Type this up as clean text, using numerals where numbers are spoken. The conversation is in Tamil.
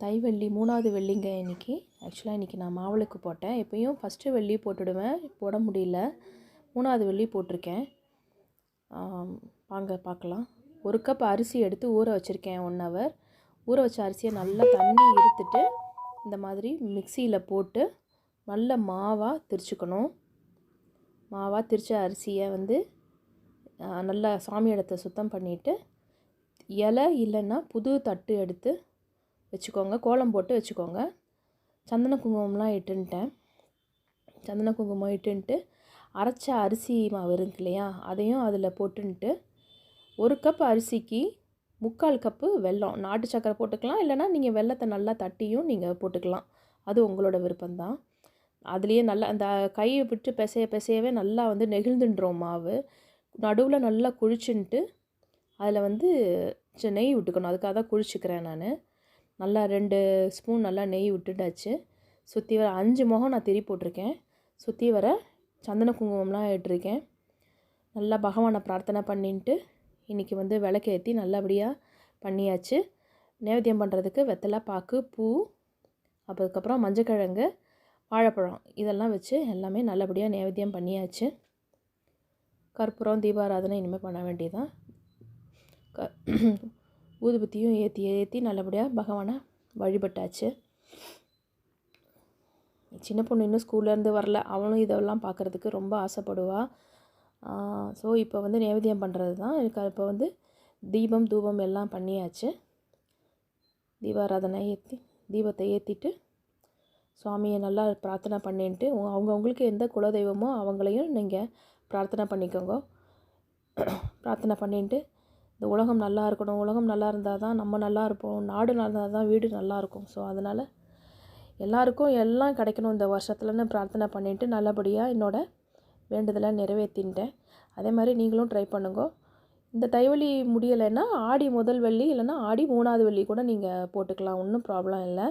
தை வெள்ளி 3வது வெள்ளிங்க இன்றைக்கி. ஆக்சுவலாக இன்றைக்கி நான் மாவிளக்கு போட்டேன். எப்பயும் ஃபஸ்ட்டு வெள்ளி போட்டுடுவேன், போட முடியல. 3வது வெள்ளி போட்டிருக்கேன். வாங்க பார்க்கலாம். 1 கப் அரிசி எடுத்து ஊற வச்சுருக்கேன் 1 ஹவர். ஊற வச்ச அரிசியை நல்லா தண்ணி இருத்துட்டு இந்த மாதிரி மிக்சியில் போட்டு நல்ல மாவாக திரிச்சுக்கணும். மாவாக திரிச்ச அரிசியை நல்லா சாமி இடத்த சுத்தம் பண்ணிவிட்டு இலை இல்லைன்னா புது தட்டு எடுத்து வச்சுக்கோங்க. கோலம் போட்டு வச்சுக்கோங்க. சந்தன குங்குமம்லாம் இட்டுன்ட்டேன். சந்தன குங்குமம் இட்டுன்ட்டு அரைச்ச அரிசி மாவு இருக்கு இல்லையா, அதையும் அதில் போட்டுன்ட்டு 1 கப் அரிசிக்கு 3/4 கப்பு வெல்லம், நாட்டு சக்கரை போட்டுக்கலாம். இல்லைனா நீங்கள் வெல்லத்தை நல்லா தட்டியும் நீங்கள் போட்டுக்கலாம். அது உங்களோட விருப்பம்தான். அதுலேயே நல்லா அந்த கையை விட்டு பிசையவே நல்லா நெகிழ்ந்துன்றோம் மாவு. நடுவில் நல்லா குழிச்சுன்ட்டு அதில் நெய் விட்டுக்கணும். அதுக்காக தான் குழிச்சிக்கிறேன் நான். நல்லா 2 ஸ்பூன் நல்லா நெய் விட்டுட்டாச்சு. சுற்றி வர 5 முகம் நான் திரி போட்டிருக்கேன். சுற்றி வர சந்தன குங்குமம்லாம் இட்டிருக்கேன். நல்லா பகவானை பிரார்த்தனை பண்ணிட்டு இன்றைக்கி விளக்கு ஏற்றி நல்லபடியாக பண்ணியாச்சு. நைவேத்தியம் பண்ணுறதுக்கு வெத்தலை பாக்கு, பூ, அதுக்கப்புறம் மஞ்சக்கிழங்கு, வாழைப்பழம் இதெல்லாம் வச்சு எல்லாமே நல்லபடியாக நைவேத்தியம் பண்ணியாச்சு. கற்பூரம், தீபாராதனை இனிமேல் பண்ண வேண்டியதான். ஊதுபத்தியும் ஏற்றி நல்லபடியாக பகவானை வழிபட்டாச்சு. சின்ன பொண்ணு இன்னும் ஸ்கூல்லேருந்து வரல. அவளும் இதெல்லாம் பார்க்குறதுக்கு ரொம்ப ஆசைப்படுவாள். ஸோ இப்போ நைவேத்தியம் பண்ணுறது தான். எனக்கு இப்போ தீபம் தூபம் எல்லாம் பண்ணியாச்சு. தீபாராதனை ஏற்றி தீபத்தை ஏற்றிட்டு சுவாமியை நல்லா பிரார்த்தனை பண்ணிட்டு அவங்கவுங்களுக்கு எந்த குலதெய்வமோ அவங்களையும் நீங்கள் பிரார்த்தனை பண்ணிக்கோங்க. பிரார்த்தனை பண்ணிட்டு இந்த உலகம் நல்லா இருக்கணும், உலகம் நல்லா இருந்தால் தான் நம்ம நல்லா இருப்போம், நாடு நல்லா இருந்தால் தான் வீடு நல்லாயிருக்கும். ஸோ அதனால் எல்லாருக்கும் எல்லாம் கிடைக்கணும் இந்த வருஷத்துலன்னு பிரார்த்தனை பண்ணிவிட்டு நல்லபடியாக என்னோடய வேண்டுதலை நிறைவேற்றின்ட்டேன். அதே மாதிரி நீங்களும் ட்ரை பண்ணுங்க. இந்த தைவழி முடியலைன்னா ஆடி முதல் வெள்ளி இல்லைன்னா ஆடி 3வது வெள்ளி கூட நீங்கள் போட்டுக்கலாம். ஒன்றும் ப்ராப்ளம் இல்லை.